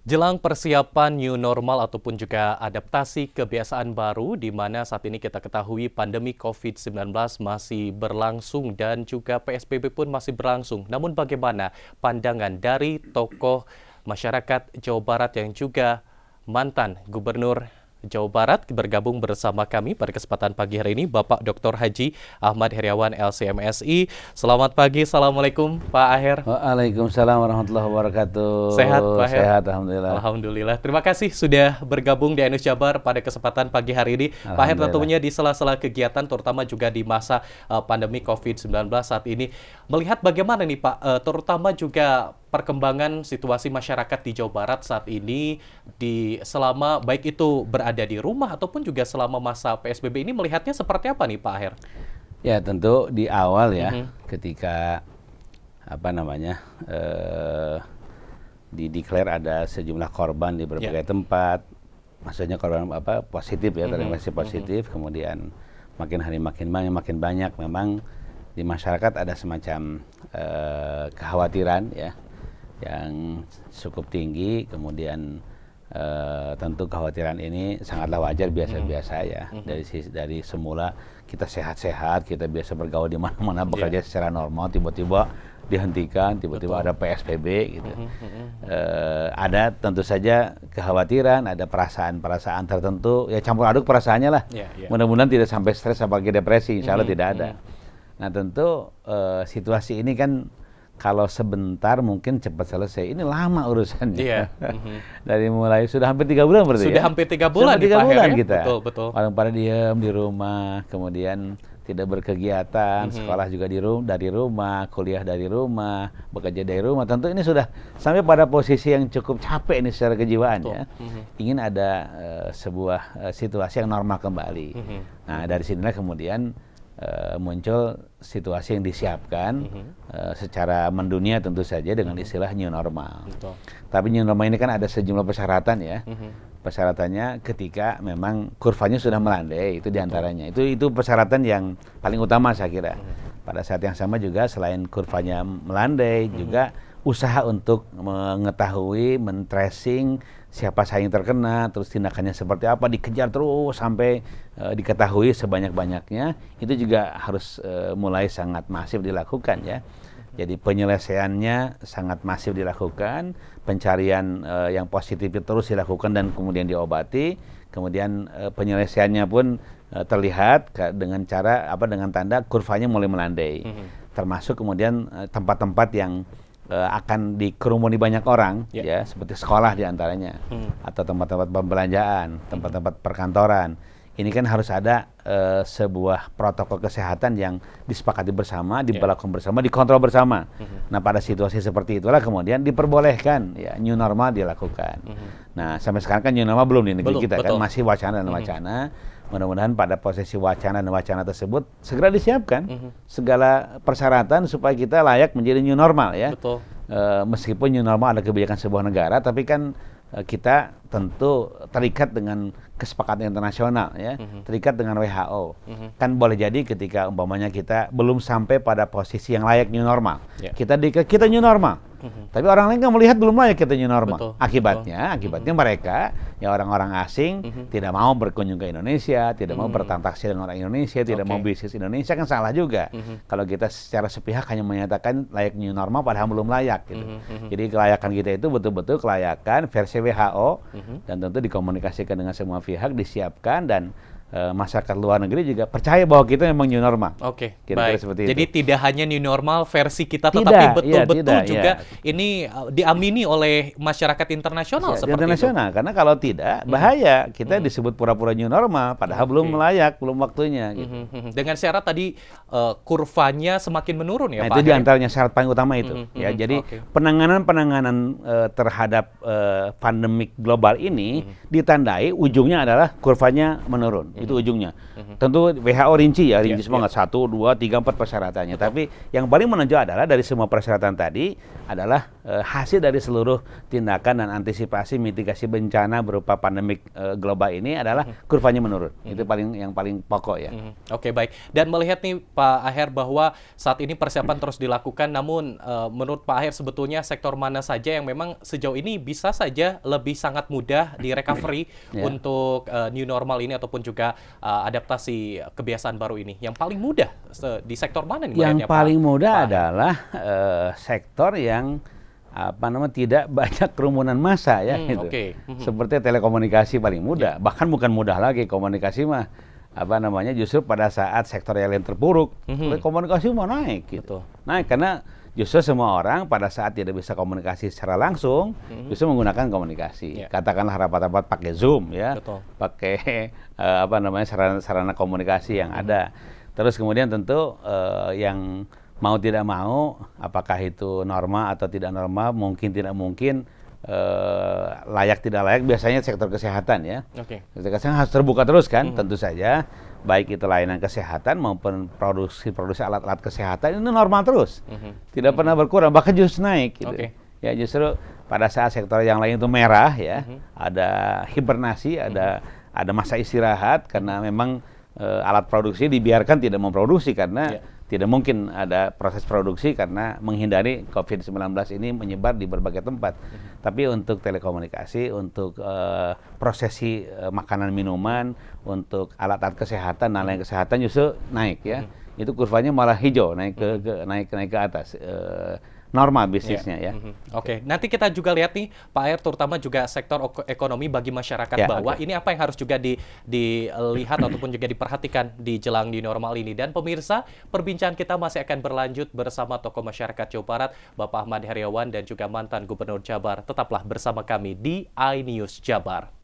Jelang persiapan new normal ataupun juga adaptasi kebiasaan baru, di mana saat ini kita ketahui pandemi COVID-19 masih berlangsung dan juga PSBB pun masih berlangsung. Namun bagaimana pandangan dari tokoh masyarakat Jawa Barat yang juga mantan Gubernur Jawa Barat bergabung bersama kami pada kesempatan pagi hari ini, Bapak Dr. Haji Ahmad Heriawan LCMSI. Selamat pagi, Assalamualaikum Pak Aher. Waalaikumsalam warahmatullahi wabarakatuh. Sehat Pak Aher? Sehat, Alhamdulillah. Alhamdulillah. Terima kasih sudah bergabung di Ainus Jabar pada kesempatan pagi hari ini. Pak Aher, tentunya di sela-sela kegiatan, terutama juga di masa pandemi COVID-19 saat ini. Melihat bagaimana nih Pak, terutama juga perkembangan situasi masyarakat di Jawa Barat saat ini selama baik itu berada di rumah ataupun juga selama masa PSBB ini, melihatnya seperti apa nih Pak Aher? Ya tentu di awal ya, ketika dideklar ada sejumlah korban di berbagai tempat, maksudnya korban positif ya, terinfeksi positif, kemudian makin hari makin banyak, memang di masyarakat ada semacam kekhawatiran ya yang cukup tinggi. Kemudian tentu kekhawatiran ini sangatlah wajar, biasa-biasa ya. Dari semula kita sehat-sehat, kita biasa bergaul di mana-mana, bekerja secara normal, tiba-tiba dihentikan, tiba-tiba ada PSBB gitu. Ada tentu saja kekhawatiran, ada perasaan-perasaan tertentu, ya campur aduk perasaannya lah. Mudah-mudahan tidak sampai stres apalagi depresi, insya Allah tidak ada. Nah tentu situasi ini kan kalau sebentar mungkin cepat selesai. Ini lama urusannya. Dari mulai sudah hampir 3 bulan berarti. Sudah hampir 3 bulan di Pak Aher, ya? kita. Betul. Orang pada diam di rumah, kemudian tidak berkegiatan, sekolah juga dari rumah, kuliah dari rumah, bekerja dari rumah. Tentu ini sudah sampai pada posisi yang cukup capek ini secara kejiwaan ya. Ingin ada sebuah situasi yang normal kembali. Nah dari sinilah kemudian muncul situasi yang disiapkan secara mendunia tentu saja dengan istilah new normal. Tapi new normal ini kan ada sejumlah persyaratan ya. Persyaratannya ketika memang kurvanya sudah melandai, itu diantaranya. Itu persyaratan yang paling utama saya kira. Pada saat yang sama juga selain kurvanya melandai, juga usaha untuk mengetahui, men-tracing siapa saja yang terkena, terus tindakannya seperti apa, dikejar terus sampai diketahui sebanyak-banyaknya. Itu juga harus mulai sangat masif dilakukan ya. Jadi penyelesaiannya sangat masif dilakukan, pencarian yang positif terus dilakukan dan kemudian diobati, kemudian penyelesaiannya pun terlihat dengan tanda kurvanya mulai melandai. Termasuk kemudian tempat-tempat yang akan dikerumuni banyak orang ya, seperti sekolah diantaranya, atau tempat-tempat pembelanjaan, tempat-tempat perkantoran. Ini kan harus ada sebuah protokol kesehatan yang disepakati bersama, diberlakukan bersama, dikontrol bersama. Nah pada situasi seperti itulah kemudian diperbolehkan ya new normal dilakukan. Nah sampai sekarang kan new normal belum di negeri kita kan, masih wacana dan wacana. Mudah-mudahan pada posisi wacana dan wacana tersebut segera disiapkan segala persyaratan supaya kita layak menjadi new normal ya. Meskipun new normal ada kebijakan sebuah negara, tapi kan kita tentu terikat dengan kesepakatan internasional ya, terikat dengan WHO. Kan boleh jadi ketika umpamanya kita belum sampai pada posisi yang layak new normal, kita new normal, tapi orang lain kan melihat belum layak kita new normal. Akibatnya mereka ya orang-orang asing tidak mau berkunjung ke Indonesia, tidak mau bertransaksi dengan orang Indonesia, tidak mau bisnis Indonesia, kan salah juga. Kalau kita secara sepihak hanya menyatakan layak new normal padahal belum layak gitu. Jadi kelayakan kita itu betul-betul kelayakan versi WHO, dan tentu dikomunikasikan dengan semua pihak, disiapkan, dan masyarakat luar negeri juga percaya bahwa kita memang new normal. Baik. Jadi tidak hanya new normal versi kita, tetapi betul-betul juga ini diamini oleh masyarakat internasional seperti internasional itu. Karena kalau tidak bahaya kita disebut pura-pura new normal padahal belum layak, belum waktunya. Gitu. Dengan syarat tadi kurvanya semakin menurun ya, Pak. Itu diantaranya syarat paling utama itu. Ya, jadi penanganan terhadap pandemik global ini ditandai ujungnya adalah kurvanya menurun. Itu ujungnya. Tentu WHO rinci semua 1, 2, 3, 4 persyaratannya. Tapi yang paling menonjol adalah dari semua persyaratan tadi adalah hasil dari seluruh tindakan dan antisipasi mitigasi bencana berupa pandemik global ini adalah kurvanya menurun. Itu yang paling pokok ya. Oke, baik. Dan melihat nih Pak Aher bahwa saat ini persiapan terus dilakukan, namun menurut Pak Aher sebetulnya sektor mana saja yang memang sejauh ini bisa saja lebih sangat mudah di recovery untuk new normal ini ataupun juga adaptasi kebiasaan baru ini? Yang paling mudah di sektor mana nih? Yang paling mudah adalah sektor yang tidak banyak kerumunan massa ya gitu. Seperti telekomunikasi paling mudah. Bahkan bukan mudah lagi, komunikasi mah justru pada saat sektor yang lain terpuruk, komunikasi mau naik gitu. Naik karena justru semua orang pada saat tidak bisa komunikasi secara langsung justru menggunakan komunikasi. Katakanlah rapat-rapat pakai Zoom ya. Pakai sarana komunikasi yang ada. Terus kemudian tentu yang mau tidak mau, apakah itu normal atau tidak normal, mungkin tidak mungkin, layak tidak layak, biasanya sektor kesehatan ya. Sektor kesehatan harus terbuka terus kan, tentu saja, baik itu layanan kesehatan maupun produksi alat-alat kesehatan, ini normal terus, tidak pernah berkurang, bahkan justru naik. Gitu. Ya justru pada saat sektor yang lain itu merah ya, ada hibernasi, ada masa istirahat karena memang alat produksi dibiarkan tidak memproduksi karena tidak mungkin ada proses produksi karena menghindari COVID-19 ini menyebar di berbagai tempat. Tapi untuk telekomunikasi, untuk prosesi makanan minuman, untuk alat-alat kesehatan, layanan kesehatan justru naik ya. Itu kurvanya malah hijau, naik ke atas. Normal bisnisnya ya. Oke, nanti kita juga lihat nih Pak Aher, terutama juga sektor ekonomi bagi masyarakat bawah. Ini apa yang harus juga dilihat ataupun juga diperhatikan di jelang di normal ini. Dan pemirsa, perbincangan kita masih akan berlanjut bersama tokoh masyarakat Jawa Barat, Bapak Ahmad Heriawan dan juga mantan Gubernur Jabar. Tetaplah bersama kami di iNews Jabar.